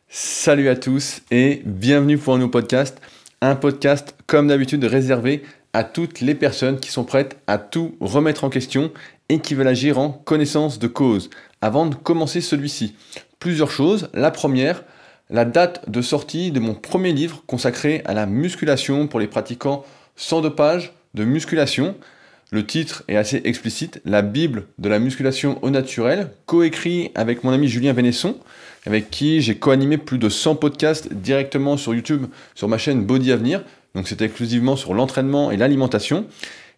Salut à tous et bienvenue pour un nouveau podcast. Un podcast comme d'habitude réservé à toutes les personnes qui sont prêtes à tout remettre en question et qui veulent agir en connaissance de cause. Avant de commencer celui-ci, plusieurs choses. La première, la date de sortie de mon premier livre consacré à la musculation pour les pratiquants sans dopage de musculation. Le titre est assez explicite, La Bible de la musculation au naturel, coécrit avec mon ami Julien Vénesson, avec qui j'ai co-animé plus de 100 podcasts directement sur YouTube, sur ma chaîne Body Avenir. Donc c'est exclusivement sur l'entraînement et l'alimentation.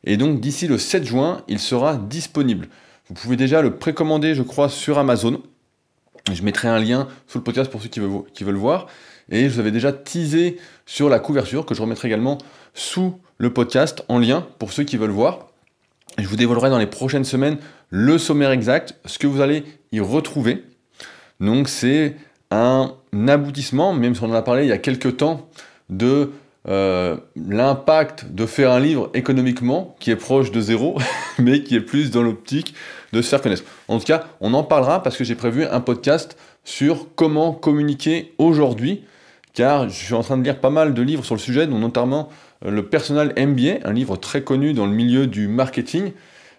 Et donc d'ici le 7 juin, il sera disponible. Vous pouvez déjà le précommander, je crois, sur Amazon. Je mettrai un lien sous le podcast pour ceux qui veulent voir. Et je vous avais déjà teasé sur la couverture, que je remettrai également sous le podcast en lien pour ceux qui veulent voir. Je vous dévoilerai dans les prochaines semaines le sommaire exact, ce que vous allez y retrouver. Donc c'est un aboutissement, même si on en a parlé il y a quelques temps, de l'impact de faire un livre économiquement, qui est proche de zéro, mais qui est plus dans l'optique de se faire connaître. En tout cas, on en parlera parce que j'ai prévu un podcast sur comment communiquer aujourd'hui, car je suis en train de lire pas mal de livres sur le sujet, dont notamment le Personal MBA, un livre très connu dans le milieu du marketing.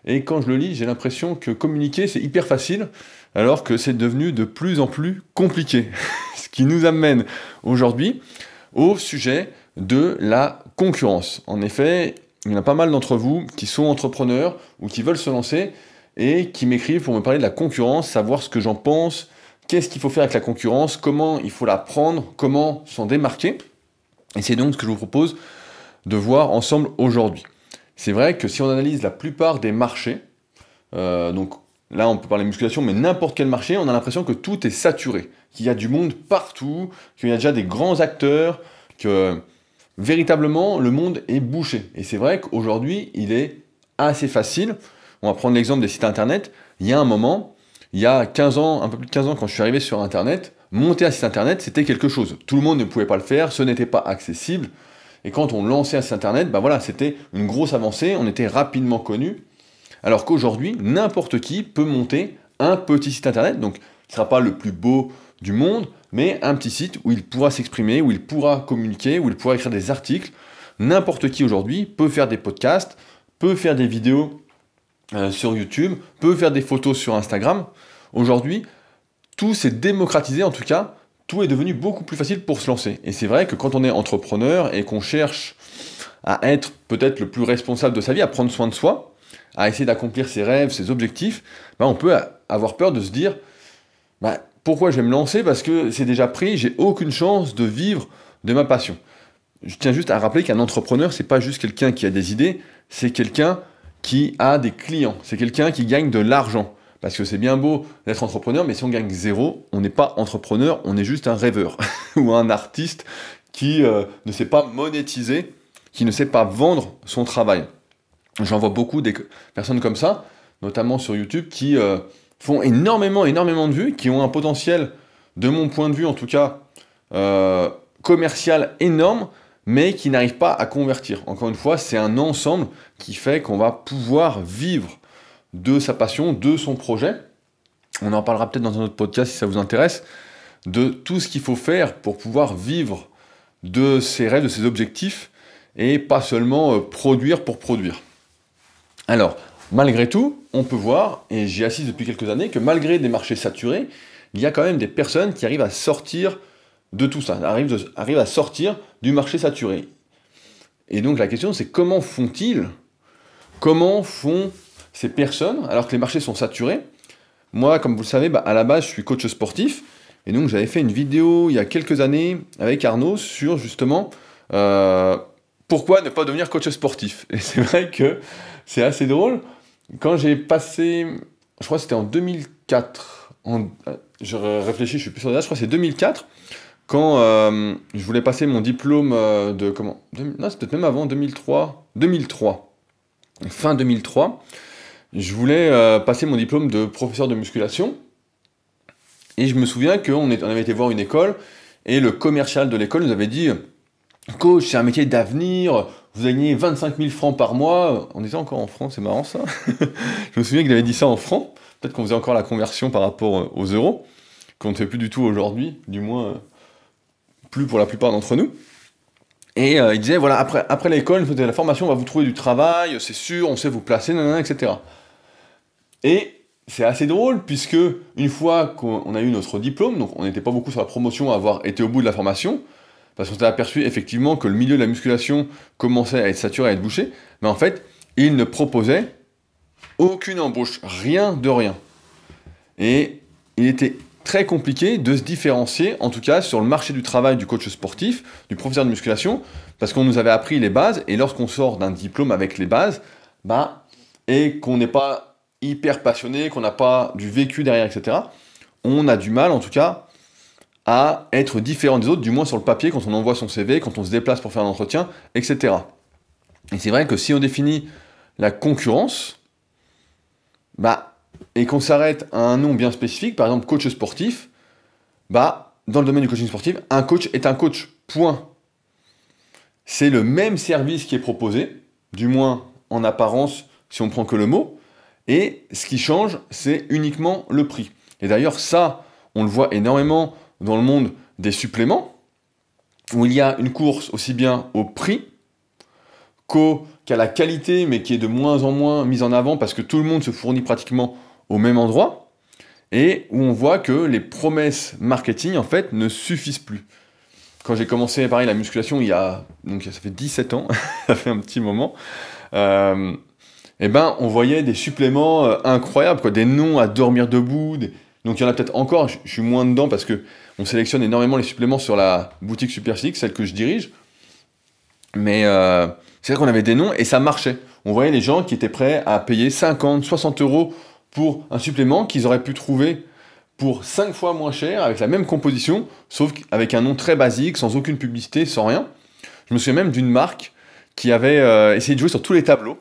Et quand je le lis, j'ai l'impression que communiquer, c'est hyper facile, alors que c'est devenu de plus en plus compliqué. Ce qui nous amène aujourd'hui au sujet de la concurrence. En effet, il y en a pas mal d'entre vous qui sont entrepreneurs ou qui veulent se lancer et qui m'écrivent pour me parler de la concurrence, savoir ce que j'en pense, qu'est-ce qu'il faut faire avec la concurrence, comment il faut la prendre, comment s'en démarquer. Et c'est donc ce que je vous propose de voir ensemble aujourd'hui. C'est vrai que si on analyse la plupart des marchés, donc là on peut parler musculation, mais n'importe quel marché, on a l'impression que tout est saturé, qu'il y a du monde partout, qu'il y a déjà des grands acteurs, que véritablement le monde est bouché. Et c'est vrai qu'aujourd'hui il est assez facile, on va prendre l'exemple des sites internet, il y a un moment, il y a 15 ans, un peu plus de 15 ans quand je suis arrivé sur internet, monter un site internet c'était quelque chose. Tout le monde ne pouvait pas le faire, ce n'était pas accessible. Et quand on lançait un site internet, voilà, c'était une grosse avancée, on était rapidement connu. Alors qu'aujourd'hui, n'importe qui peut monter un petit site internet, donc ce ne sera pas le plus beau du monde, mais un petit site où il pourra s'exprimer, où il pourra communiquer, où il pourra écrire des articles. N'importe qui aujourd'hui peut faire des podcasts, peut faire des vidéos sur YouTube, peut faire des photos sur Instagram. Aujourd'hui, tout s'est démocratisé en tout cas. Tout est devenu beaucoup plus facile pour se lancer. Et c'est vrai que quand on est entrepreneur et qu'on cherche à être peut-être le plus responsable de sa vie, à prendre soin de soi, à essayer d'accomplir ses rêves, ses objectifs, on peut avoir peur de se dire pourquoi je vais me lancer parce que c'est déjà pris, j'ai aucune chance de vivre de ma passion. Je tiens juste à rappeler qu'un entrepreneur, c'est pas juste quelqu'un qui a des idées, c'est quelqu'un qui a des clients, c'est quelqu'un qui gagne de l'argent. Parce que c'est bien beau d'être entrepreneur, mais si on gagne zéro, on n'est pas entrepreneur, on est juste un rêveur ou un artiste qui ne sait pas monétiser, qui ne sait pas vendre son travail. J'en vois beaucoup des personnes comme ça, notamment sur YouTube, qui font énormément de vues, qui ont un potentiel, de mon point de vue en tout cas, commercial énorme, mais qui n'arrivent pas à convertir. Encore une fois, c'est un ensemble qui fait qu'on va pouvoir vivre de sa passion, de son projet. On en parlera peut-être dans un autre podcast si ça vous intéresse, de tout ce qu'il faut faire pour pouvoir vivre de ses rêves, de ses objectifs, et pas seulement produire pour produire. Alors, malgré tout, on peut voir, et j'y assiste depuis quelques années, que malgré des marchés saturés, il y a quand même des personnes qui arrivent à sortir de tout ça, arrivent à sortir du marché saturé. Et donc la question c'est comment font-ils ? Comment font ces personnes, alors que les marchés sont saturés? Moi, comme vous le savez, à la base, je suis coach sportif, et donc j'avais fait une vidéo il y a quelques années avec Arnaud sur justement pourquoi ne pas devenir coach sportif. Et c'est vrai que c'est assez drôle. Quand j'ai passé, je crois que c'était en 2004, je réfléchis, je suis plus sur la date, je crois que c'est 2004, quand je voulais passer mon diplôme de, comment, non, c'est peut-être même avant, 2003, fin 2003, je voulais passer mon diplôme de professeur de musculation, et je me souviens qu'on avait été voir une école, et le commercial de l'école nous avait dit « Coach, c'est un métier d'avenir, vous gagnez 25 000 francs par mois. » On était encore en francs, c'est marrant ça. Je me souviens qu'il avait dit ça en francs, peut-être qu'on faisait encore la conversion par rapport aux euros, qu'on ne fait plus du tout aujourd'hui, du moins plus pour la plupart d'entre nous. Et il disait, voilà, après l'école, vous faites la formation, on va vous trouver du travail, c'est sûr, on sait vous placer, nanana, etc. Et c'est assez drôle, puisque une fois qu'on a eu notre diplôme, donc on n'était pas beaucoup sur la promotion à avoir été au bout de la formation, parce qu'on s'est aperçu effectivement que le milieu de la musculation commençait à être saturé, à être bouché, mais en fait, il ne proposait aucune embauche, rien de rien. Et il était très compliqué de se différencier, en tout cas sur le marché du travail du coach sportif, du professeur de musculation, parce qu'on nous avait appris les bases, et lorsqu'on sort d'un diplôme avec les bases, et qu'on n'est pas hyper passionné, qu'on n'a pas du vécu derrière, etc., on a du mal, en tout cas, à être différent des autres, du moins sur le papier, quand on envoie son CV, quand on se déplace pour faire un entretien, etc. Et c'est vrai que si on définit la concurrence, et qu'on s'arrête à un nom bien spécifique, par exemple coach sportif, dans le domaine du coaching sportif, un coach est un coach, point. C'est le même service qui est proposé, du moins en apparence, si on prend que le mot, et ce qui change, c'est uniquement le prix. Et d'ailleurs, ça, on le voit énormément dans le monde des suppléments, où il y a une course aussi bien au prix qu'à la qualité, mais qui est de moins en moins mise en avant, parce que tout le monde se fournit pratiquement au même endroit, et où on voit que les promesses marketing, en fait, ne suffisent plus. Quand j'ai commencé, pareil, la musculation, donc ça fait 17 ans, ça fait un petit moment, on voyait des suppléments incroyables, quoi, des noms à dormir debout, donc il y en a peut-être encore, je suis moins dedans, parce que on sélectionne énormément les suppléments sur la boutique Superphysique, celle que je dirige, mais c'est vrai qu'on avait des noms, et ça marchait. On voyait les gens qui étaient prêts à payer 50, 60 euros pour un supplément qu'ils auraient pu trouver pour 5 fois moins cher, avec la même composition, sauf avec un nom très basique, sans aucune publicité, sans rien. Je me souviens même d'une marque qui avait essayé de jouer sur tous les tableaux.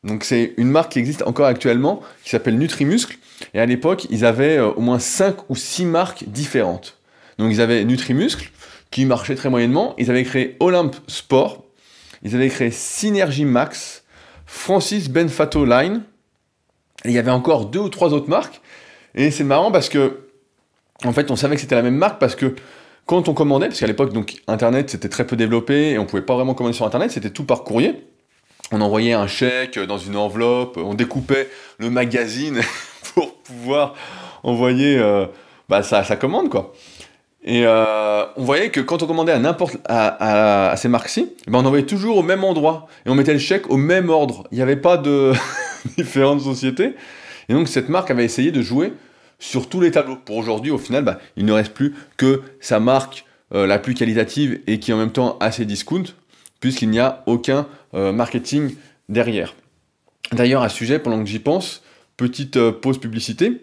Donc c'est une marque qui existe encore actuellement, qui s'appelle Nutrimuscle, et à l'époque, ils avaient au moins 5 ou 6 marques différentes. Donc ils avaient Nutrimuscle, qui marchait très moyennement, ils avaient créé Olympe Sport, ils avaient créé Synergy Max, Francis Benfato Line, et il y avait encore 2 ou 3 autres marques, et c'est marrant parce que, en fait, on savait que c'était la même marque parce que quand on commandait, parce qu'à l'époque, donc, Internet, c'était très peu développé, et on pouvait pas vraiment commander sur Internet, c'était tout par courrier. On envoyait un chèque dans une enveloppe, on découpait le magazine pour pouvoir envoyer sa commande, quoi. Et on voyait que quand on commandait à ces marques-ci, on envoyait toujours au même endroit, et on mettait le chèque au même ordre. Il n'y avait pas de différentes sociétés. Et donc cette marque avait essayé de jouer sur tous les tableaux. Pour aujourd'hui, au final, il ne reste plus que sa marque la plus qualitative et qui est en même temps assez discount, puisqu'il n'y a aucun marketing derrière. D'ailleurs, à ce sujet, pendant que j'y pense, petite pause publicité,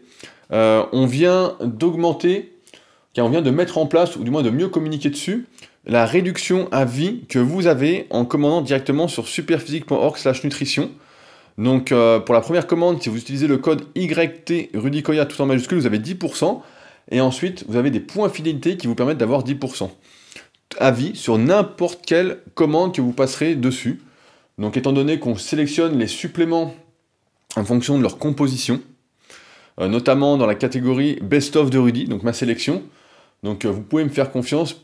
on vient de mettre en place, ou du moins de mieux communiquer dessus, la réduction à vie que vous avez en commandant directement sur superphysique.org/nutrition. Donc pour la première commande, si vous utilisez le code YT Rudy-Koya tout en majuscule, vous avez 10%, et ensuite vous avez des points fidélité qui vous permettent d'avoir 10% à vie sur n'importe quelle commande que vous passerez dessus. Donc étant donné qu'on sélectionne les suppléments en fonction de leur composition, notamment dans la catégorie Best of de Rudy, donc ma sélection, donc vous pouvez me faire confiance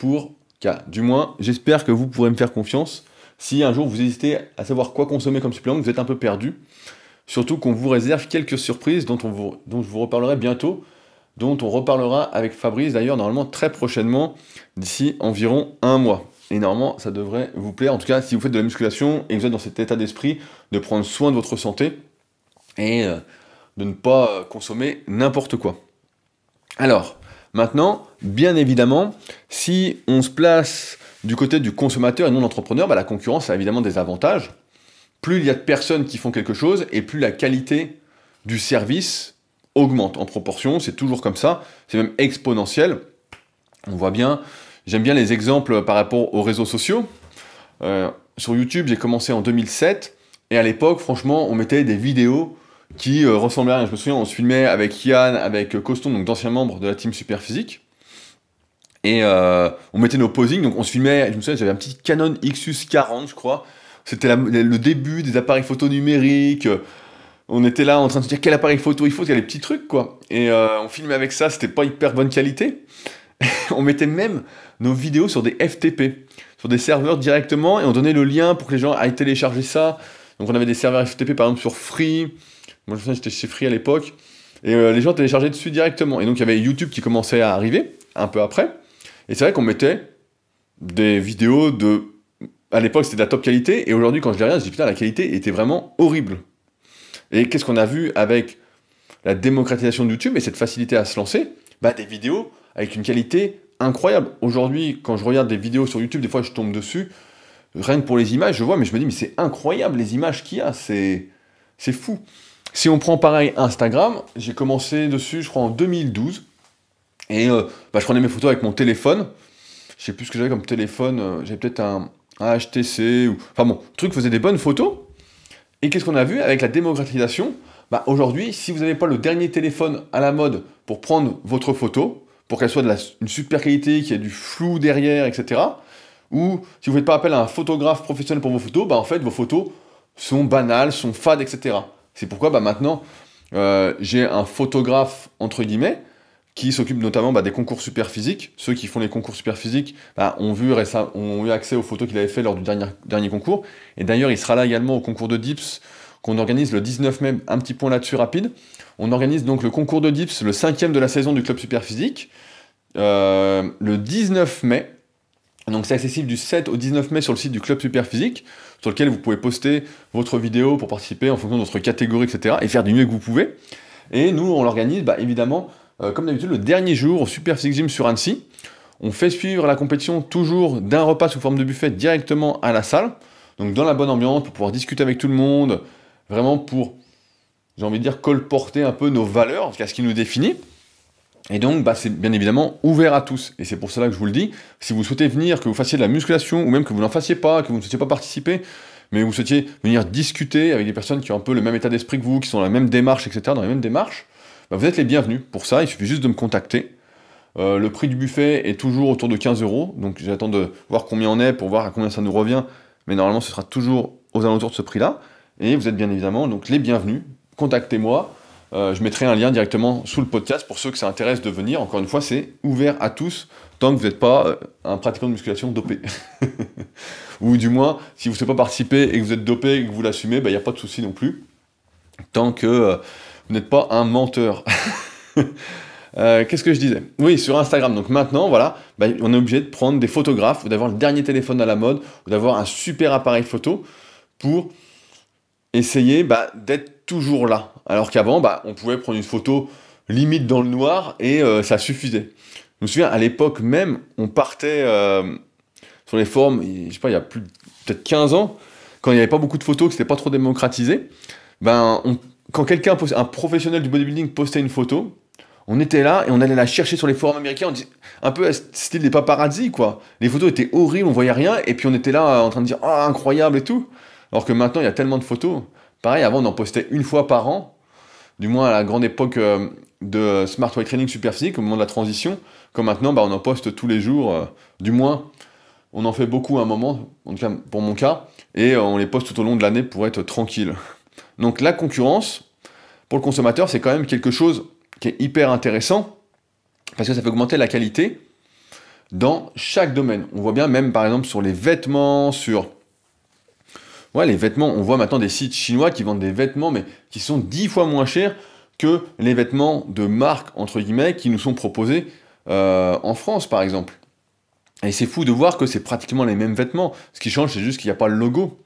du moins j'espère que vous pourrez me faire confiance. Si un jour vous hésitez à savoir quoi consommer comme supplément, que vous êtes un peu perdu, surtout qu'on vous réserve quelques surprises dont je vous reparlerai bientôt, dont on reparlera avec Fabrice d'ailleurs normalement très prochainement, d'ici environ 1 mois. Et normalement ça devrait vous plaire, en tout cas si vous faites de la musculation et que vous êtes dans cet état d'esprit de prendre soin de votre santé et de ne pas consommer n'importe quoi. Alors, maintenant, bien évidemment, si on se place du côté du consommateur et non de l'entrepreneur, la concurrence a évidemment des avantages. Plus il y a de personnes qui font quelque chose, et plus la qualité du service augmente en proportion, c'est toujours comme ça, c'est même exponentiel. On voit bien, j'aime bien les exemples par rapport aux réseaux sociaux. Sur YouTube, j'ai commencé en 2007, et à l'époque, franchement, on mettait des vidéos qui ressemblaient à rien. Je me souviens, on se filmait avec Yann, avec Coston, donc d'anciens membres de la team Superphysique. Et on mettait nos posings, donc on se filmait, je me souviens, j'avais un petit Canon Xus 40, je crois. C'était le début des appareils photo numériques. On était là en train de se dire quel appareil photo il faut, il y a les petits trucs, quoi. Et on filmait avec ça, c'était pas hyper bonne qualité. On mettait même nos vidéos sur des FTP, sur des serveurs directement, et on donnait le lien pour que les gens aillent télécharger ça. Donc on avait des serveurs FTP par exemple sur Free. Moi je sais, j'étais chez Free à l'époque. Et les gens téléchargeaient dessus directement. Et donc il y avait YouTube qui commençait à arriver, un peu après. Et c'est vrai qu'on mettait des vidéos de... À l'époque c'était de la top qualité, et aujourd'hui quand je les regarde, je dis putain la qualité était vraiment horrible. Et qu'est-ce qu'on a vu avec la démocratisation de YouTube et cette facilité à se lancer? Bah des vidéos avec une qualité incroyable. Aujourd'hui, quand je regarde des vidéos sur YouTube, des fois je tombe dessus, rien que pour les images, je vois, mais je me dis, mais c'est incroyable les images qu'il y a, c'est fou. Si on prend pareil Instagram, j'ai commencé dessus, je crois, en 2012, et je prenais mes photos avec mon téléphone, je sais plus ce que j'avais comme téléphone, j'avais peut-être un HTC, ou... Enfin bon, le truc faisait des bonnes photos, et qu'est-ce qu'on a vu avec la démocratisation? Bah aujourd'hui, si vous n'avez pas le dernier téléphone à la mode pour prendre votre photo, pour qu'elle soit une super qualité, qu'il y ait du flou derrière, etc., ou si vous ne faites pas appel à un photographe professionnel pour vos photos, bah en fait vos photos sont banales, sont fades, etc. C'est pourquoi bah, maintenant j'ai un photographe entre guillemets qui s'occupe notamment des concours super physiques. Ceux qui font les concours super physiques ont eu accès aux photos qu'il avait fait lors du dernier concours. Et d'ailleurs il sera là également au concours de Dips qu'on organise le 19 mai. Un petit point là-dessus rapide. On organise donc le concours de Dips, le 5e de la saison du club super physique, le 19 mai. Donc c'est accessible du 7 au 19 mai sur le site du Club Super Physique, sur lequel vous pouvez poster votre vidéo pour participer en fonction de votre catégorie, etc. et faire du mieux que vous pouvez. Et nous, on l'organise évidemment, comme d'habitude, le dernier jour au Super Physique Gym sur Annecy. On fait suivre la compétition toujours d'un repas sous forme de buffet directement à la salle, donc dans la bonne ambiance, pour pouvoir discuter avec tout le monde, vraiment pour, j'ai envie de dire, colporter un peu nos valeurs, en tout cas ce qui nous définit. Et donc, c'est bien évidemment ouvert à tous. Et c'est pour cela que je vous le dis. Si vous souhaitez venir, que vous fassiez de la musculation, ou même que vous n'en fassiez pas, que vous ne souhaitiez pas participer, mais vous souhaitiez venir discuter avec des personnes qui ont un peu le même état d'esprit que vous, qui sont dans la même démarche, etc., dans les mêmes démarches, vous êtes les bienvenus. Pour ça, il suffit juste de me contacter. Le prix du buffet est toujours autour de 15 €. Donc j'attends de voir combien on est pour voir à combien ça nous revient. Mais normalement, ce sera toujours aux alentours de ce prix-là. Et vous êtes bien évidemment donc les bienvenus. Contactez-moi. Je mettrai un lien directement sous le podcast pour ceux que ça intéresse de venir. Encore une fois, c'est ouvert à tous, tant que vous n'êtes pas un pratiquant de musculation dopé. Ou du moins, si vous ne souhaitez pas participer et que vous êtes dopé et que vous l'assumez, il n'y a pas de souci non plus. Tant que vous n'êtes pas un menteur. Qu'est-ce que je disais? Oui, sur Instagram. Donc maintenant, voilà, on est obligé de prendre des photographes, ou d'avoir le dernier téléphone à la mode, ou d'avoir un super appareil photo pour essayer d'être toujours là. Alors qu'avant, on pouvait prendre une photo limite dans le noir et ça suffisait. Je me souviens, à l'époque même, on partait sur les forums, je sais pas, il y a plus peut-être 15 ans, quand il n'y avait pas beaucoup de photos, que c'était pas trop démocratisé, quand quelqu'un, un professionnel du bodybuilding postait une photo, on était là et on allait la chercher sur les forums américains, on disait, un peu style des paparazzi, quoi. Les photos étaient horribles, on voyait rien, et puis on était là en train de dire « Ah, incroyable » et tout. Alors que maintenant, il y a tellement de photos. Pareil, avant, on en postait une fois par an, du moins à la grande époque de Smart Weight Training Super Physique, au moment de la transition. Comme maintenant, on en poste tous les jours, du moins, on en fait beaucoup à un moment, en tout cas pour mon cas, et on les poste tout au long de l'année pour être tranquille. Donc la concurrence, pour le consommateur, c'est quand même quelque chose qui est hyper intéressant, parce que ça fait augmenter la qualité dans chaque domaine. On voit bien même, par exemple, sur les vêtements, sur... Ouais, les vêtements, on voit maintenant des sites chinois qui vendent des vêtements, mais qui sont 10 fois moins chers que les vêtements de marque, entre guillemets, qui nous sont proposés en France, par exemple. Et c'est fou de voir que c'est pratiquement les mêmes vêtements. Ce qui change, c'est juste qu'il n'y a pas le logo.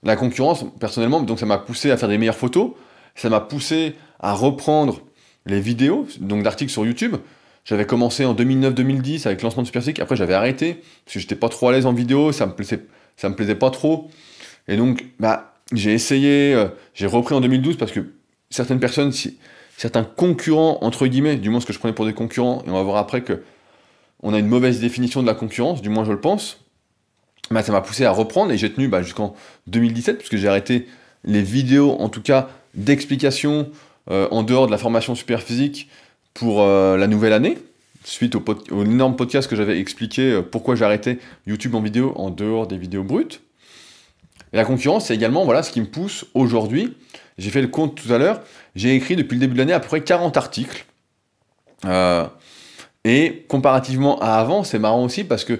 La concurrence, personnellement, donc ça m'a poussé à faire des meilleures photos, ça m'a poussé à reprendre les vidéos, donc d'articles sur YouTube. J'avais commencé en 2009-2010 avec le lancement de Super Physique, après j'avais arrêté, parce que j'étais pas trop à l'aise en vidéo, ça me plaisait pas trop. Et donc, j'ai essayé, j'ai repris en 2012 parce que certaines personnes, certains concurrents, entre guillemets, du moins ce que je prenais pour des concurrents, et on va voir après que on a une mauvaise définition de la concurrence, du moins je le pense, ça m'a poussé à reprendre, et j'ai tenu jusqu'en 2017, puisque j'ai arrêté les vidéos, en tout cas, d'explications en dehors de la formation Super Physique pour la nouvelle année, suite au énorme podcast que j'avais expliqué pourquoi j'ai arrêté YouTube en vidéo en dehors des vidéos brutes. Et la concurrence, c'est également ce qui me pousse aujourd'hui. J'ai fait le compte tout à l'heure. J'ai écrit depuis le début de l'année à peu près 40 articles. Et comparativement à avant, c'est marrant aussi parce que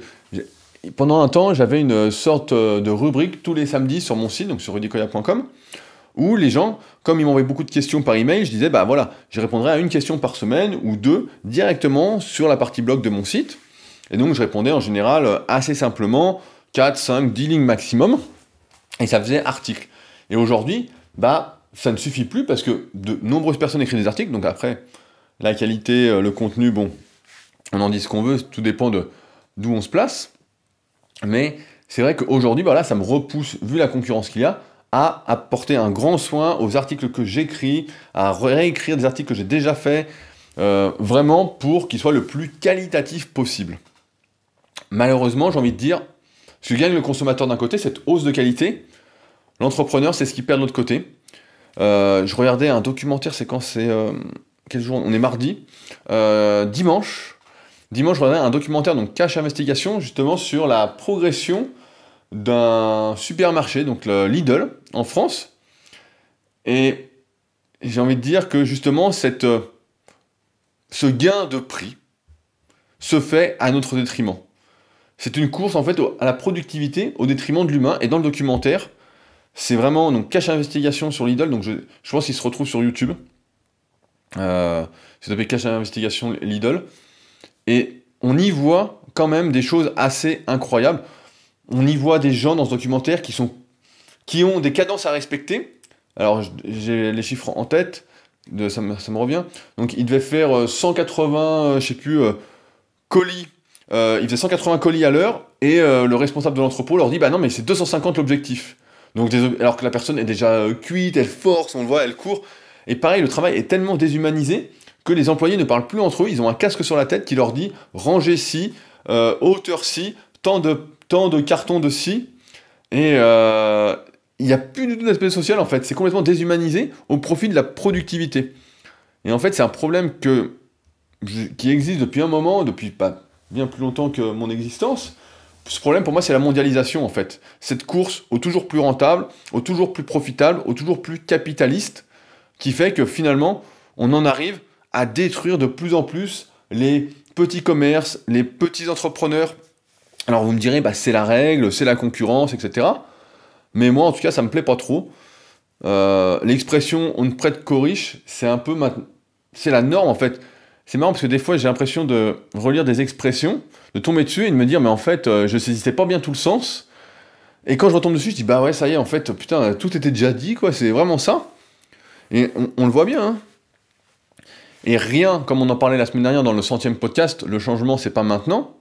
pendant un temps, j'avais une sorte de rubrique tous les samedis sur mon site, donc sur rudicoya.com, où les gens, comme ils m'envoyaient beaucoup de questions par email, je disais, bah voilà, je répondrai à une question par semaine ou deux directement sur la partie blog de mon site. Et donc je répondais en général assez simplement, 4, 5, 10 lignes maximum, et ça faisait article. Et aujourd'hui, bah ça ne suffit plus parce que de nombreuses personnes écrivent des articles, donc après, la qualité, le contenu, bon, on en dit ce qu'on veut, tout dépend de d'où on se place. Mais c'est vrai qu'aujourd'hui, bah là, ça me repousse, vu la concurrence qu'il y a, à apporter un grand soin aux articles que j'écris, à réécrire des articles que j'ai déjà faits, vraiment pour qu'ils soient le plus qualitatifs possible. Malheureusement, j'ai envie de dire, ce que gagne le consommateur d'un côté, cette hausse de qualité, l'entrepreneur, c'est ce qu'il perd de l'autre côté. Je regardais un documentaire, c'est quand c'est... quel jour? On est mardi. Dimanche, je regardais un documentaire, donc Cash Investigation, justement sur la progression d'un supermarché, donc le Lidl, en France. Et j'ai envie de dire que justement, ce gain de prix se fait à notre détriment. C'est une course en fait à la productivité au détriment de l'humain. Et dans le documentaire, c'est vraiment donc Cash Investigation sur Lidl, donc je pense qu'il se retrouve sur YouTube. Si vous tapez Cash Investigation Lidl. Et on y voit quand même des choses assez incroyables. On y voit des gens dans ce documentaire qui ont des cadences à respecter. Alors, j'ai les chiffres en tête, ça me revient. Donc, il devait faire 180, je sais plus, colis. Il faisait 180 colis à l'heure, et le responsable de l'entrepôt leur dit, bah non, mais c'est 250 l'objectif. Donc, alors que la personne est déjà cuite, elle force, on le voit, elle court. Et pareil, le travail est tellement déshumanisé que les employés ne parlent plus entre eux. Ils ont un casque sur la tête qui leur dit, rangez ci, hauteur ci, tant de cartons de ci, et il n'y a plus du tout d'aspect social en fait, c'est complètement déshumanisé au profit de la productivité. Et en fait c'est un problème qui existe depuis un moment, depuis pas bien plus longtemps que mon existence. Ce problème pour moi c'est la mondialisation en fait, cette course au toujours plus rentable, au toujours plus profitable, au toujours plus capitaliste, qui fait que finalement on en arrive à détruire de plus en plus les petits commerces, les petits entrepreneurs. Alors vous me direz, bah, c'est la règle, c'est la concurrence, etc. Mais moi, en tout cas, ça me plaît pas trop. L'expression « on ne prête qu'aux riches », c'est la norme, en fait. C'est marrant parce que des fois, j'ai l'impression de relire des expressions, de tomber dessus et de me dire « mais en fait, je saisissais pas bien tout le sens ». Et quand je retombe dessus, je dis « bah ouais, ça y est, en fait, putain, tout était déjà dit, quoi, c'est vraiment ça ». Et on le voit bien, hein. Et rien, comme on en parlait la semaine dernière dans le 100e podcast, le changement, c'est pas maintenant.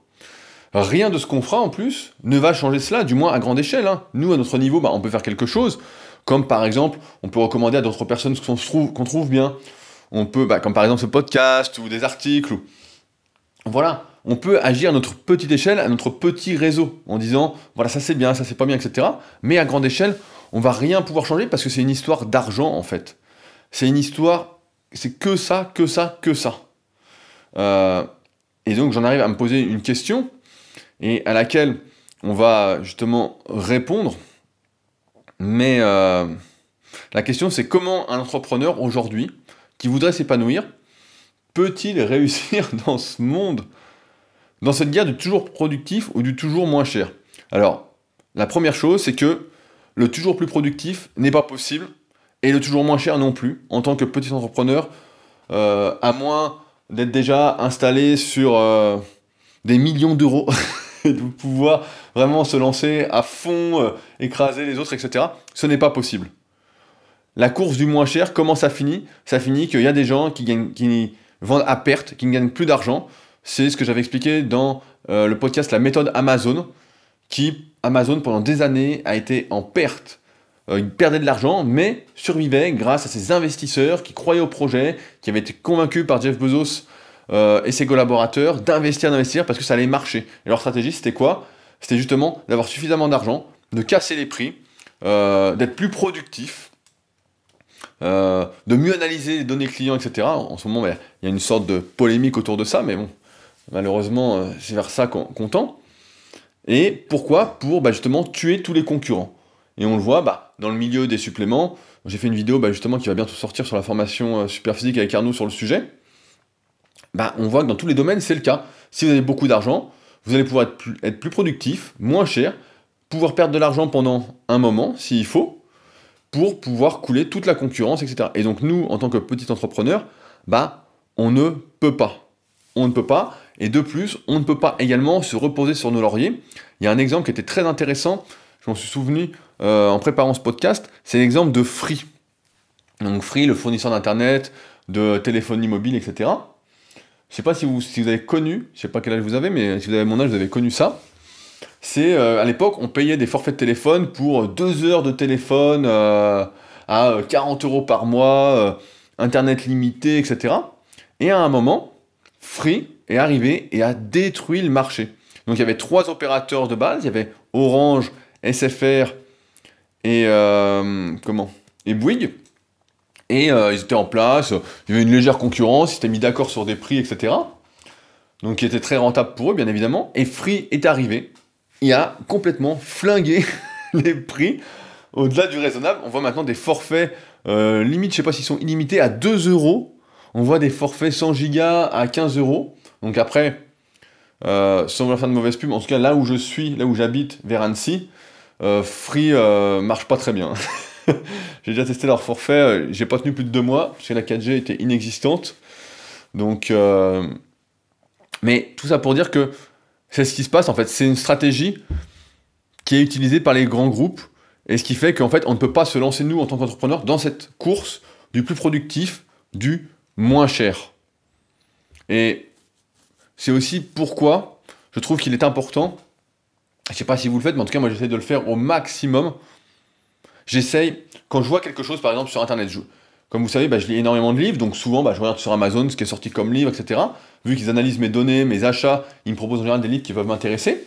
Rien de ce qu'on fera en plus ne va changer cela, du moins à grande échelle. Hein. Nous, à notre niveau, bah, on peut faire quelque chose, comme par exemple, on peut recommander à d'autres personnes ce qu'on trouve bien. On peut, bah, comme par exemple ce podcast ou des articles. Voilà, on peut agir à notre petite échelle, à notre petit réseau, en disant, voilà, ça c'est bien, ça c'est pas bien, etc. Mais à grande échelle, on va rien pouvoir changer parce que c'est une histoire d'argent, en fait. C'est une histoire, c'est que ça, que ça, que ça. Et donc, j'en arrive à me poser une question, et à laquelle on va justement répondre. Mais la question, c'est comment un entrepreneur aujourd'hui, qui voudrait s'épanouir, peut-il réussir dans ce monde, dans cette guerre du toujours productif ou du toujours moins cher? Alors, la première chose, c'est que le toujours plus productif n'est pas possible, et le toujours moins cher non plus, en tant que petit entrepreneur, à moins d'être déjà installé sur des millions d'euros, et de pouvoir vraiment se lancer à fond, écraser les autres, etc. Ce n'est pas possible. La course du moins cher, comment ça finit? Ça finit qu'il y a des gens qui vendent à perte, qui ne gagnent plus d'argent. C'est ce que j'avais expliqué dans le podcast La méthode Amazon, Amazon pendant des années a été en perte. Il perdait de l'argent, mais survivait grâce à ses investisseurs qui croyaient au projet, qui avaient été convaincus par Jeff Bezos et ses collaborateurs d'investir parce que ça allait marcher. Et leur stratégie, c'était quoi? C'était justement d'avoir suffisamment d'argent, de casser les prix, d'être plus productif, de mieux analyser les données clients, etc. En ce moment, il y a une sorte de polémique autour de ça, mais bon, malheureusement, c'est vers ça qu'on tend. Et pourquoi? Pour justement tuer tous les concurrents. Et on le voit dans le milieu des suppléments. J'ai fait une vidéo justement qui va bientôt sortir sur la formation Superphysique avec Arnaud sur le sujet. bah, on voit que dans tous les domaines, c'est le cas. Si vous avez beaucoup d'argent, vous allez pouvoir être plus productif, moins cher, pouvoir perdre de l'argent pendant un moment, s'il faut, pour pouvoir couler toute la concurrence, etc. Et donc nous, en tant que petit entrepreneur, bah, on ne peut pas. On ne peut pas, et de plus, on ne peut pas également se reposer sur nos lauriers. Il y a un exemple qui était très intéressant, je m'en suis souvenu en préparant ce podcast, c'est l'exemple de Free. Donc Free, le fournisseur d'internet, de téléphonie mobile, etc. Je ne sais pas si vous avez connu, je ne sais pas quel âge vous avez, mais si vous avez mon âge, vous avez connu ça. C'est, à l'époque, on payait des forfaits de téléphone pour 2 heures de téléphone à 40 € par mois, internet limité, etc. Et à un moment, Free est arrivé et a détruit le marché. Donc il y avait 3 opérateurs de base, il y avait Orange, SFR et Bouygues. Et ils étaient en place, il y avait une légère concurrence, ils s'étaient mis d'accord sur des prix, etc. Donc qui était très rentable pour eux, bien évidemment. Et Free est arrivé, il a complètement flingué les prix au-delà du raisonnable. On voit maintenant des forfaits, limite, je sais pas s'ils sont illimités, à 2 €. On voit des forfaits 100 gigas à 15 €. Donc après, sans vouloir faire de mauvaise pub, en tout cas là où je suis, là où j'habite, vers Annecy, Free marche pas très bien. J'ai déjà testé leur forfait, j'ai pas tenu plus de 2 mois, parce que la 4G était inexistante. Donc, mais tout ça pour dire que c'est ce qui se passe en fait, c'est une stratégie qui est utilisée par les grands groupes, et ce qui fait qu'en fait on ne peut pas se lancer nous en tant qu'entrepreneurs dans cette course du plus productif, du moins cher. Et c'est aussi pourquoi je trouve qu'il est important, je sais pas si vous le faites, mais en tout cas moi j'essaie de le faire au maximum. J'essaye, quand je vois quelque chose par exemple sur internet, comme vous savez, je lis énormément de livres, donc souvent je regarde sur Amazon ce qui est sorti comme livre, etc. Vu qu'ils analysent mes données, mes achats, ils me proposent en général des livres qui peuvent m'intéresser.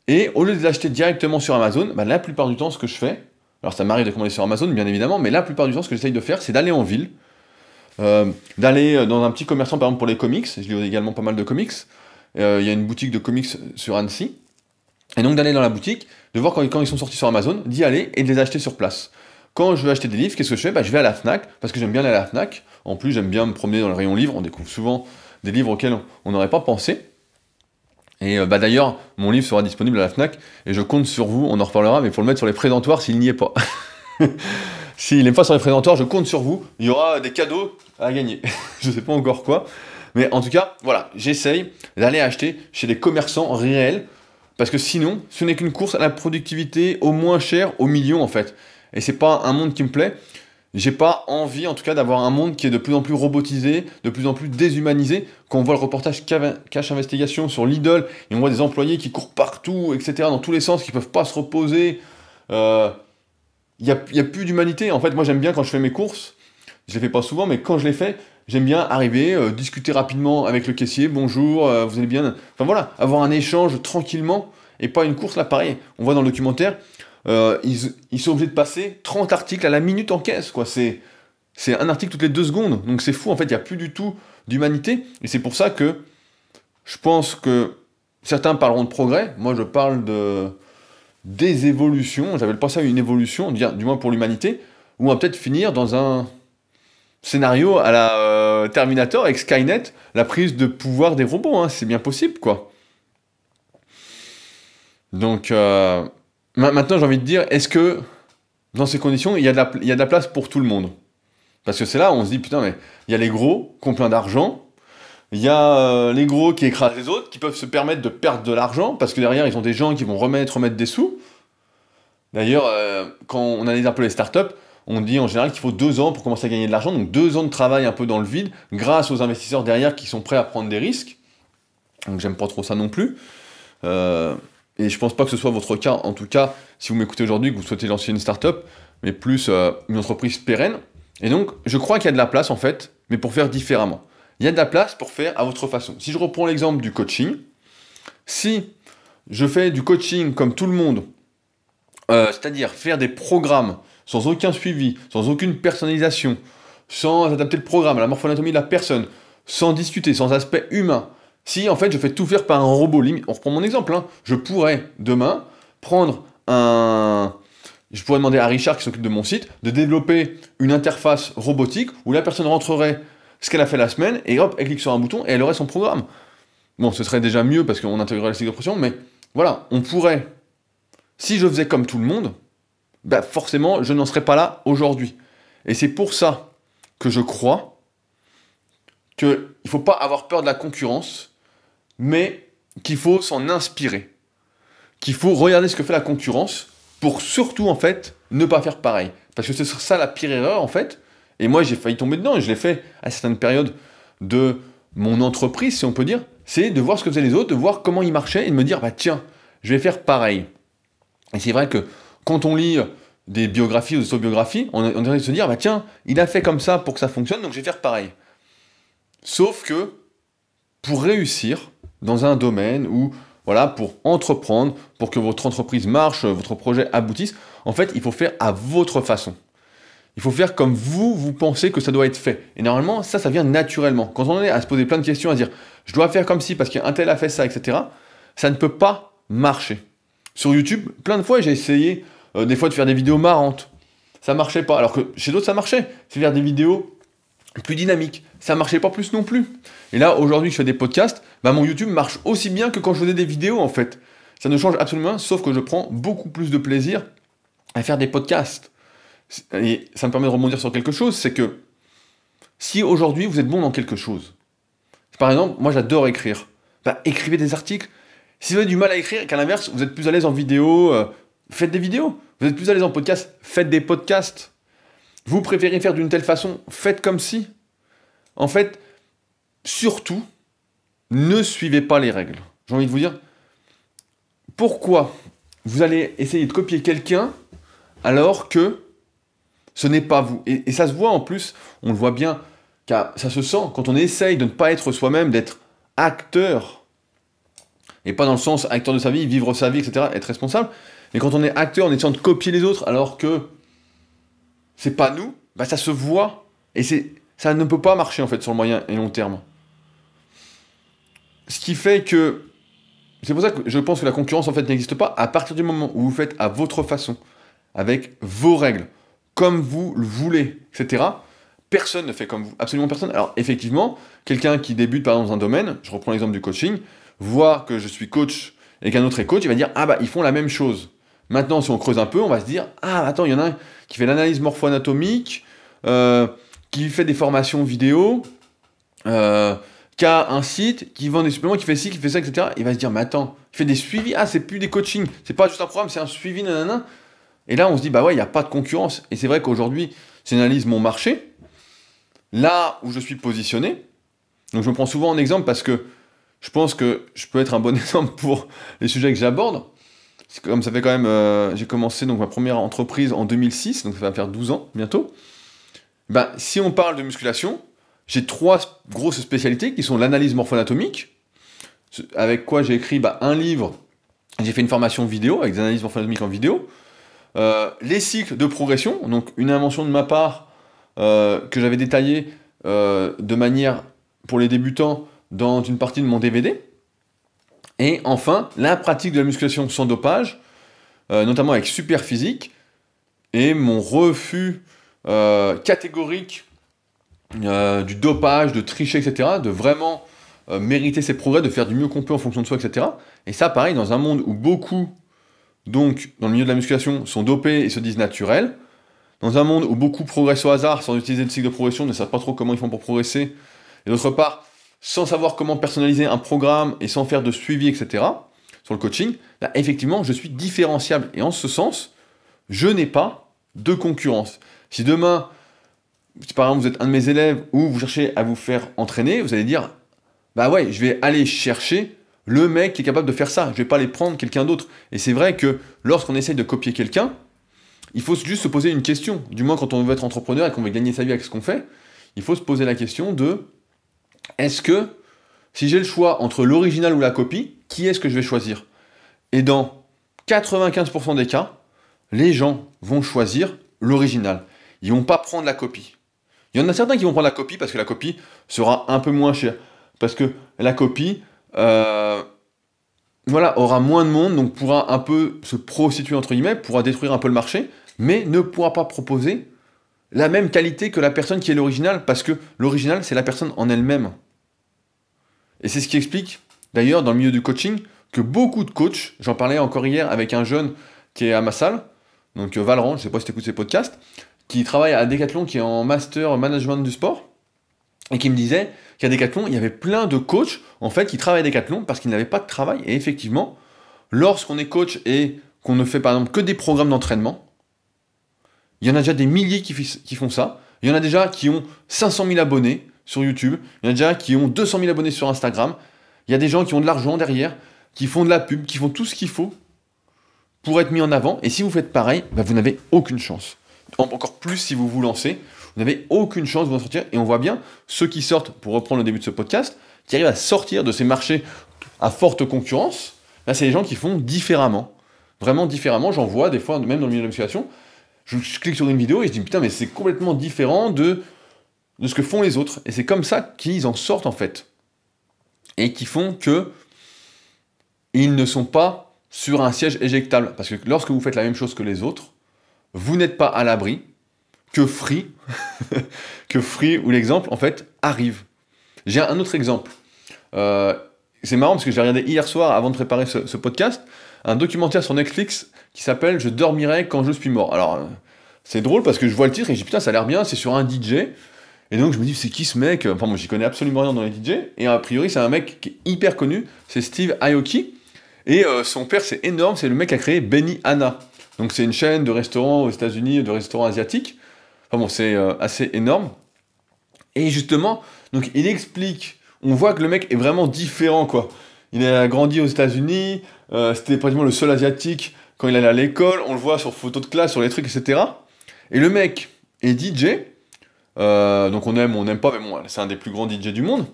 Et au lieu de les acheter directement sur Amazon, la plupart du temps ce que je fais, alors ça m'arrive de commander sur Amazon bien évidemment, mais la plupart du temps ce que j'essaye de faire c'est d'aller en ville, d'aller dans un petit commerçant par exemple pour les comics, je lis également pas mal de comics, il y a une boutique de comics sur Annecy, et donc d'aller dans la boutique, de voir quand ils sont sortis sur Amazon, d'y aller et de les acheter sur place. Quand je veux acheter des livres, qu'est-ce que je fais ? Je vais à la Fnac, parce que j'aime bien aller à la Fnac. En plus, j'aime bien me promener dans le rayon livres. On découvre souvent des livres auxquels on n'aurait pas pensé. Et d'ailleurs, mon livre sera disponible à la Fnac, et je compte sur vous, on en reparlera, mais il faut le mettre sur les présentoirs s'il n'y est pas. S'il n'est pas sur les présentoirs, je compte sur vous, il y aura des cadeaux à gagner. Je ne sais pas encore quoi. Mais en tout cas, voilà, j'essaye d'aller acheter chez des commerçants réels, parce que sinon, ce n'est qu'une course à la productivité au moins cher, au million en fait. Et c'est pas un monde qui me plaît. J'ai pas envie, en tout cas, d'avoir un monde qui est de plus en plus robotisé, de plus en plus déshumanisé. Quand on voit le reportage Cache Investigation sur Lidl, et on voit des employés qui courent partout, etc., dans tous les sens, qui peuvent pas se reposer. Il y a plus d'humanité. En fait, moi, j'aime bien quand je fais mes courses. Je les fais pas souvent, mais quand je les fais, j'aime bien arriver, discuter rapidement avec le caissier. Bonjour, vous allez bien ? Enfin voilà, avoir un échange tranquillement, et pas une course là, pareil. On voit dans le documentaire, ils sont obligés de passer 30 articles à la minute en caisse, quoi. C'est un article toutes les 2 secondes, donc c'est fou, en fait, il n'y a plus du tout d'humanité, et c'est pour ça que je pense que certains parleront de progrès, moi je parle des évolutions, j'appelle pas ça une évolution, du moins pour l'humanité, où on va peut-être finir dans un scénario à la Terminator avec Skynet, la prise de pouvoir des robots, hein, c'est bien possible, quoi. Donc, maintenant, j'ai envie de dire, est-ce que, dans ces conditions, il y a de la place pour tout le monde ? Parce que c'est là où on se dit, putain, mais il y a les gros qui ont plein d'argent, il y a les gros qui écrasent les autres, qui peuvent se permettre de perdre de l'argent, parce que derrière, ils ont des gens qui vont remettre des sous. D'ailleurs, quand on analyse un peu les startups, on dit en général qu'il faut 2 ans pour commencer à gagner de l'argent, donc 2 ans de travail un peu dans le vide, grâce aux investisseurs derrière qui sont prêts à prendre des risques. Donc j'aime pas trop ça non plus. Et je pense pas que ce soit votre cas, en tout cas, si vous m'écoutez aujourd'hui, que vous souhaitez lancer une startup, mais plus une entreprise pérenne. Et donc, je crois qu'il y a de la place, en fait, mais pour faire différemment. Il y a de la place pour faire à votre façon. Si je reprends l'exemple du coaching, si je fais du coaching comme tout le monde, c'est-à-dire faire des programmes sans aucun suivi, sans aucune personnalisation, sans adapter le programme à la morpho-anatomie de la personne, sans discuter, sans aspect humain, si en fait je fais tout faire par un robot, limite, on reprend mon exemple, hein, je pourrais demain je pourrais demander à Richard qui s'occupe de mon site de développer une interface robotique où la personne rentrerait ce qu'elle a fait la semaine, et hop, elle clique sur un bouton et elle aurait son programme. Bon, ce serait déjà mieux parce qu'on intégrerait le cycle de pression, mais voilà, on pourrait, si je faisais comme tout le monde, bah forcément, je n'en serais pas là aujourd'hui. Et c'est pour ça que je crois qu'il ne faut pas avoir peur de la concurrence, mais qu'il faut s'en inspirer. Qu'il faut regarder ce que fait la concurrence pour surtout, en fait, ne pas faire pareil. Parce que c'est ça la pire erreur, en fait. Et moi, j'ai failli tomber dedans, et je l'ai fait à certaines périodes de mon entreprise, si on peut dire, c'est de voir ce que faisaient les autres, de voir comment ils marchaient, et de me dire, bah tiens, je vais faire pareil. Et c'est vrai que quand on lit des biographies ou des autobiographies, on a envie de se dire, bah tiens, il a fait comme ça pour que ça fonctionne, donc je vais faire pareil. Sauf que, pour réussir dans un domaine où, voilà, pour entreprendre, pour que votre entreprise marche, votre projet aboutisse, en fait, il faut faire à votre façon. Il faut faire comme vous pensez que ça doit être fait. Et normalement, ça vient naturellement. Quand on est à se poser plein de questions, à dire « je dois faire comme ci parce qu'un tel a fait ça, etc. », ça ne peut pas marcher. Sur YouTube, plein de fois, j'ai essayé des fois de faire des vidéos marrantes. Ça marchait pas. Alors que chez d'autres, ça marchait. C'est faire des vidéos plus dynamiques. Ça marchait pas plus non plus. Et là, aujourd'hui, je fais des podcasts, bah, mon YouTube marche aussi bien que quand je faisais des vidéos, en fait. Ça ne change absolument rien, sauf que je prends beaucoup plus de plaisir à faire des podcasts. Et ça me permet de rebondir sur quelque chose, c'est que si aujourd'hui vous êtes bon dans quelque chose, par exemple, moi j'adore écrire, bah, écrivez des articles. Si vous avez du mal à écrire et qu'à l'inverse, vous êtes plus à l'aise en vidéo, faites des vidéos. Vous êtes plus à l'aise en podcast, faites des podcasts. Vous préférez faire d'une telle façon, faites comme si. En fait, surtout, ne suivez pas les règles. J'ai envie de vous dire, pourquoi vous allez essayer de copier quelqu'un alors que ce n'est pas vous. Et ça se voit en plus, on le voit bien, car ça se sent quand on essaye de ne pas être soi-même, d'être acteur, et pas dans le sens acteur de sa vie, vivre sa vie, etc., être responsable, mais quand on est acteur en essayant de copier les autres alors que c'est pas nous, bah ça se voit, et ça ne peut pas marcher en fait sur le moyen et long terme. Ce qui fait que, c'est pour ça que je pense que la concurrence en fait n'existe pas, à partir du moment où vous faites à votre façon, avec vos règles, comme vous le voulez, etc. Personne ne fait comme vous, absolument personne. Alors effectivement, quelqu'un qui débute par exemple dans un domaine, je reprends l'exemple du coaching, voit que je suis coach et qu'un autre est coach, il va dire « Ah bah ils font la même chose ». Maintenant, si on creuse un peu, on va se dire « Ah attends, il y en a un qui fait l'analyse morpho-anatomique, qui fait des formations vidéo, qui a un site, qui vend des suppléments, qui fait ci, qui fait ça, etc. » Il va se dire « Mais attends, il fait des suivis, ah c'est plus des coachings, c'est pas juste un programme, c'est un suivi, nanana ». Et là, on se dit, bah ouais, il n'y a pas de concurrence. Et c'est vrai qu'aujourd'hui, si j'analyse mon marché, là où je suis positionné, donc je me prends souvent en exemple parce que je pense que je peux être un bon exemple pour les sujets que j'aborde. Comme ça fait quand même, j'ai commencé donc ma première entreprise en 2006, donc ça va faire 12 ans bientôt. Ben, si on parle de musculation, j'ai 3 grosses spécialités qui sont l'analyse morpho-anatomique, avec quoi j'ai écrit un livre, j'ai fait une formation vidéo avec des analyses morpho-anatomiques en vidéo, les cycles de progression, donc une invention de ma part que j'avais détaillée de manière pour les débutants dans une partie de mon DVD, et enfin la pratique de la musculation sans dopage, notamment avec Superphysique, et mon refus catégorique du dopage, de tricher, etc., de vraiment mériter ses progrès, de faire du mieux qu'on peut en fonction de soi, etc. Et ça, pareil, dans un monde où beaucoup, donc, dans le milieu de la musculation, sont dopés et se disent naturels, dans un monde où beaucoup progressent au hasard, sans utiliser le cycle de progression, ne savent pas trop comment ils font pour progresser, et d'autre part, sans savoir comment personnaliser un programme et sans faire de suivi, etc., sur le coaching, là, effectivement, je suis différenciable. Et en ce sens, je n'ai pas de concurrence. Si demain, si par exemple vous êtes un de mes élèves ou vous cherchez à vous faire entraîner, vous allez dire, bah ouais, je vais aller chercher le mec qui est capable de faire ça, je vais pas aller prendre quelqu'un d'autre. Et c'est vrai que lorsqu'on essaye de copier quelqu'un, il faut juste se poser une question, du moins quand on veut être entrepreneur et qu'on veut gagner sa vie avec ce qu'on fait, il faut se poser la question de, est-ce que, si j'ai le choix entre l'original ou la copie, qui est-ce que je vais choisir? Et dans 95% des cas, les gens vont choisir l'original. Ils vont pas prendre la copie. Il y en a certains qui vont prendre la copie parce que la copie sera un peu moins chère. Parce que la copie aura moins de monde, donc pourra un peu se prostituer, entre guillemets, pourra détruire un peu le marché, mais ne pourra pas proposer la même qualité que la personne qui est l'original, parce que l'original, c'est la personne en elle-même. Et c'est ce qui explique, d'ailleurs, dans le milieu du coaching, que beaucoup de coachs, j'en parlais encore hier avec un jeune qui est à ma salle, donc Valran, je ne sais pas si tu écoutes ses podcasts, qui travaille à Decathlon, qui est en master management du sport, et qui me disait qu'à Decathlon, il y avait plein de coachs, en fait, qui travaillent à Decathlon parce qu'ils n'avaient pas de travail. Et effectivement, lorsqu'on est coach et qu'on ne fait par exemple que des programmes d'entraînement, il y en a déjà des milliers qui font ça. Il y en a déjà qui ont 500 000 abonnés sur YouTube. Il y en a déjà qui ont 200 000 abonnés sur Instagram. Il y a des gens qui ont de l'argent derrière, qui font de la pub, qui font tout ce qu'il faut pour être mis en avant. Et si vous faites pareil, bah vous n'avez aucune chance. Encore plus si vous vous lancez, vous n'avez aucune chance de vous en sortir. Et on voit bien ceux qui sortent, pour reprendre le début de ce podcast, qui arrivent à sortir de ces marchés à forte concurrence. Là, c'est les gens qui font différemment. Vraiment différemment. J'en vois des fois, même dans le milieu de la musculation, je clique sur une vidéo et je dis putain, mais c'est complètement différent de ce que font les autres. Et c'est comme ça qu'ils en sortent en fait. Et qui font que ils ne sont pas sur un siège éjectable. Parce que lorsque vous faites la même chose que les autres, vous n'êtes pas à l'abri que Free, ou l'exemple, en fait, arrive. J'ai un autre exemple. C'est marrant parce que j'ai regardé hier soir, avant de préparer ce podcast, un documentaire sur Netflix qui s'appelle « Je dormirai quand je suis mort ». Alors, c'est drôle parce que je vois le titre et je dis « Putain, ça a l'air bien, c'est sur un DJ ». Et donc, je me dis « C'est qui ce mec ?» Enfin, moi, j'y connais absolument rien dans les DJ. Et a priori, c'est un mec qui est hyper connu, c'est Steve Aoki. Et son père, c'est énorme, c'est le mec qui a créé Benihana. Donc, c'est une chaîne de restaurants aux États-Unis, de restaurants asiatiques. Enfin bon, c'est assez énorme. Et justement, donc il explique, on voit que le mec est vraiment différent, quoi. Il a grandi aux États-Unis, c'était pratiquement le seul asiatique quand il allait à l'école, on le voit sur photos de classe, sur les trucs, etc. Et le mec est DJ, donc on n'aime pas, mais bon, c'est un des plus grands DJ du monde.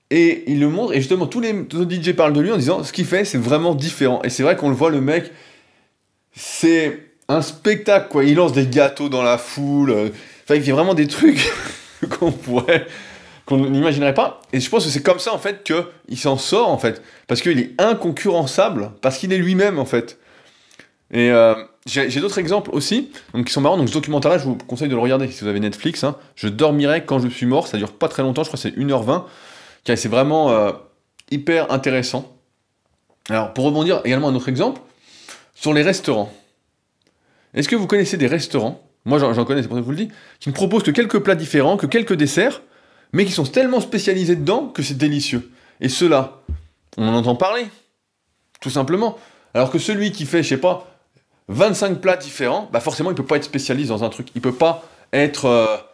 Et il le montre, et justement, tous les DJ parlent de lui en disant, ce qu'il fait, c'est vraiment différent. Et c'est vrai qu'on le voit, le mec, c'est un spectacle, quoi. Il lance des gâteaux dans la foule, enfin, il fait vraiment des trucs qu'on n'imaginerait pas. Et je pense que c'est comme ça, en fait, qu'il s'en sort, en fait. Parce qu'il est inconcurrençable, parce qu'il est lui-même, en fait. Et j'ai d'autres exemples aussi, donc, qui sont marrants. Donc ce documentaire-là, je vous conseille de le regarder si vous avez Netflix. Hein. Je dormirai quand je suis mort, ça dure pas très longtemps, je crois que c'est 1h20. C'est vraiment hyper intéressant. Alors, pour rebondir également à un autre exemple, sur les restaurants. Est-ce que vous connaissez des restaurants, moi j'en connais, c'est pour ça que je vous le dis, qui ne proposent que quelques plats différents, que quelques desserts, mais qui sont tellement spécialisés dedans que c'est délicieux. Et ceux-là, on en entend parler, tout simplement. Alors que celui qui fait, je sais pas, 25 plats différents, bah forcément il peut pas être spécialiste dans un truc, il peut pas être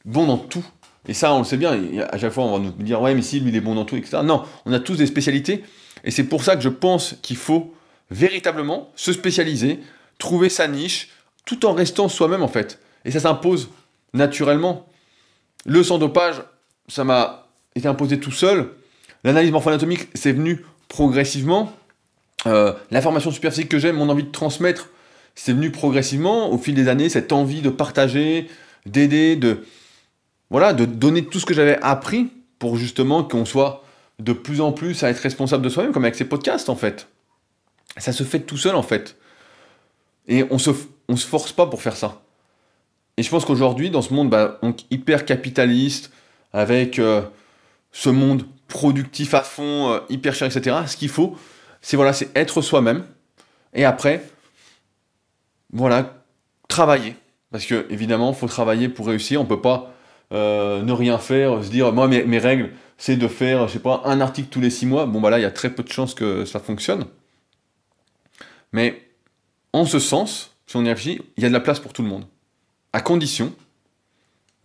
bon dans tout. Et ça, on le sait bien, et à chaque fois on va nous dire, ouais mais si, lui il est bon dans tout, etc. Non, on a tous des spécialités, et c'est pour ça que je pense qu'il faut véritablement se spécialiser, trouver sa niche, tout en restant soi-même en fait. Et ça s'impose naturellement. Le sans-dopage, ça m'a été imposé tout seul. L'analyse morpho-anatomique, c'est venu progressivement. La formation super physique que j'aime, mon envie de transmettre, c'est venu progressivement au fil des années, cette envie de partager, d'aider, de donner tout ce que j'avais appris pour justement qu'on soit de plus en plus à être responsable de soi-même, comme avec ces podcasts en fait. Ça se fait tout seul en fait. Et on se force pas pour faire ça. Et je pense qu'aujourd'hui, dans ce monde hyper capitaliste, avec ce monde productif à fond, hyper cher, etc., ce qu'il faut, c'est être soi-même. Et après, travailler. Parce que, évidemment, il faut travailler pour réussir. On ne peut pas ne rien faire, se dire, moi, mes règles, c'est de faire, je sais pas, un article tous les 6 mois. Bon, là, il y a très peu de chances que ça fonctionne. Mais, en ce sens, si on y réfléchit, il y a de la place pour tout le monde. À condition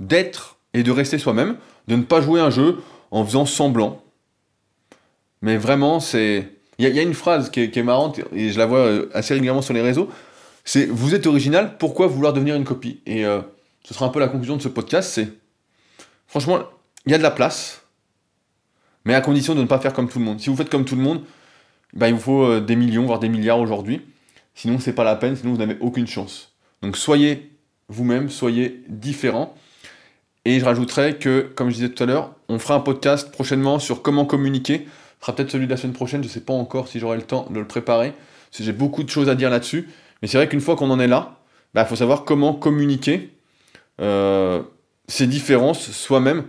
d'être et de rester soi-même, de ne pas jouer un jeu en faisant semblant. Mais vraiment, il y a une phrase qui est marrante, et je la vois assez régulièrement sur les réseaux, c'est « Vous êtes original, pourquoi vouloir devenir une copie ?» Et ce sera un peu la conclusion de ce podcast, c'est franchement, il y a de la place, mais à condition de ne pas faire comme tout le monde. Si vous faites comme tout le monde, il vous faut des millions, voire des milliards aujourd'hui. Sinon, c'est pas la peine, sinon vous n'avez aucune chance. Donc soyez vous-même, soyez différents. Et je rajouterai que, comme je disais tout à l'heure, on fera un podcast prochainement sur comment communiquer. Ce sera peut-être celui de la semaine prochaine, je ne sais pas encore si j'aurai le temps de le préparer, parce que j'ai beaucoup de choses à dire là-dessus. Mais c'est vrai qu'une fois qu'on en est là, faut savoir comment communiquer ses différences soi-même.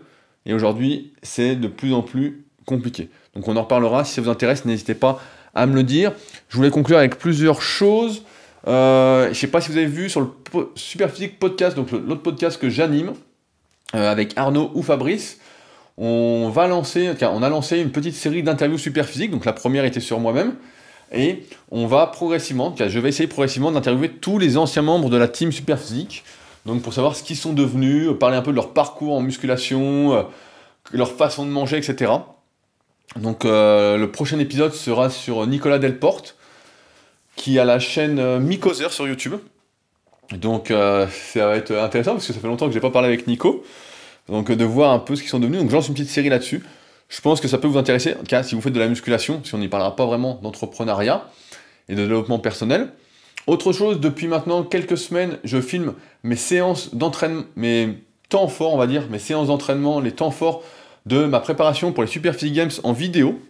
Et aujourd'hui, c'est de plus en plus compliqué. Donc on en reparlera. Si ça vous intéresse, n'hésitez pas à me le dire. Je voulais conclure avec plusieurs choses. Je ne sais pas si vous avez vu sur le Superphysique Podcast, donc l'autre podcast que j'anime, avec Arnaud ou Fabrice, on a lancé une petite série d'interviews Superphysique. Donc la première était sur moi-même. Et on va progressivement, je vais essayer progressivement d'interviewer tous les anciens membres de la team Superphysique. Donc pour savoir ce qu'ils sont devenus, parler un peu de leur parcours en musculation, leur façon de manger, etc. Donc le prochain épisode sera sur Nicolas Delporte, qui a la chaîne Mycoser sur YouTube. Donc ça va être intéressant parce que ça fait longtemps que je n'ai pas parlé avec Nico. Donc de voir un peu ce qu'ils sont devenus. Donc je lance une petite série là-dessus. Je pense que ça peut vous intéresser, en tout cas si vous faites de la musculation, si on n'y parlera pas vraiment d'entrepreneuriat et de développement personnel. Autre chose, depuis maintenant quelques semaines, je filme mes séances d'entraînement, mes temps forts, on va dire, mes séances d'entraînement, les temps forts de ma préparation pour les Superphysique Games en vidéo.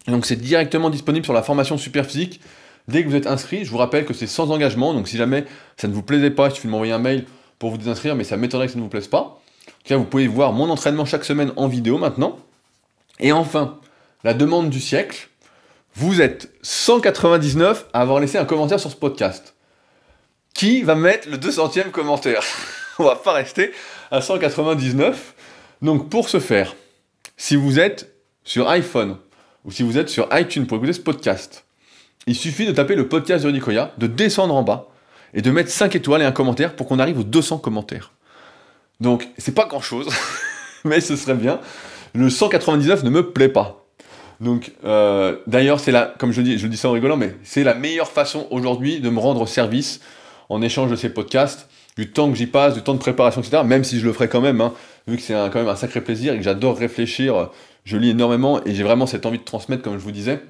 Et donc c'est directement disponible sur la formation Superphysique. Dès que vous êtes inscrit, je vous rappelle que c'est sans engagement, donc si jamais ça ne vous plaisait pas, il suffit de m'envoyer un mail pour vous désinscrire, mais ça m'étonnerait que ça ne vous plaise pas. En tout cas, vous pouvez voir mon entraînement chaque semaine en vidéo maintenant. Et enfin, la demande du siècle, vous êtes 199 à avoir laissé un commentaire sur ce podcast. Qui va mettre le 200e commentaire? On va pas rester à 199. Donc pour ce faire, si vous êtes sur iPhone ou si vous êtes sur iTunes pour écouter ce podcast, il suffit de taper le podcast de Rudy Koya, de descendre en bas et de mettre 5 étoiles et un commentaire pour qu'on arrive aux 200 commentaires. Donc c'est pas grand chose, mais ce serait bien. Le 199 ne me plaît pas. Donc, d'ailleurs, comme je le dis ça en rigolant, mais c'est la meilleure façon aujourd'hui de me rendre service en échange de ces podcasts, du temps que j'y passe, du temps de préparation, etc. Même si je le ferai quand même, hein, vu que c'est quand même un sacré plaisir et que j'adore réfléchir, je lis énormément et j'ai vraiment cette envie de transmettre, comme je vous disais.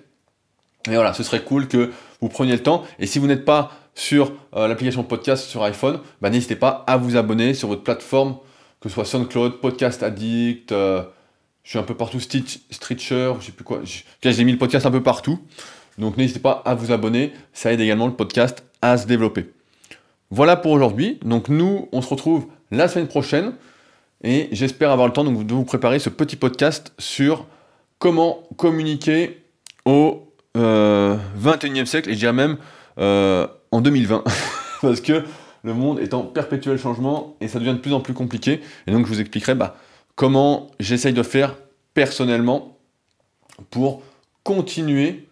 Et voilà, ce serait cool que vous preniez le temps. Et si vous n'êtes pas sur l'application podcast sur iPhone, n'hésitez pas à vous abonner sur votre plateforme, que ce soit SoundCloud, Podcast Addict, je suis un peu partout, Stitcher, je sais plus quoi. J'ai mis le podcast un peu partout. Donc n'hésitez pas à vous abonner. Ça aide également le podcast à se développer. Voilà pour aujourd'hui. Donc nous, on se retrouve la semaine prochaine. Et j'espère avoir le temps de vous préparer ce petit podcast sur comment communiquer au 21e siècle. Et je dirais même en 2020. Parce que le monde est en perpétuel changement et ça devient de plus en plus compliqué. Et donc je vous expliquerai comment j'essaye de faire personnellement pour continuer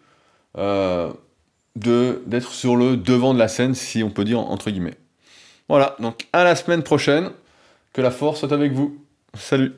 d'être sur le devant de la scène, si on peut dire entre guillemets. Voilà, donc à la semaine prochaine, que la force soit avec vous. Salut!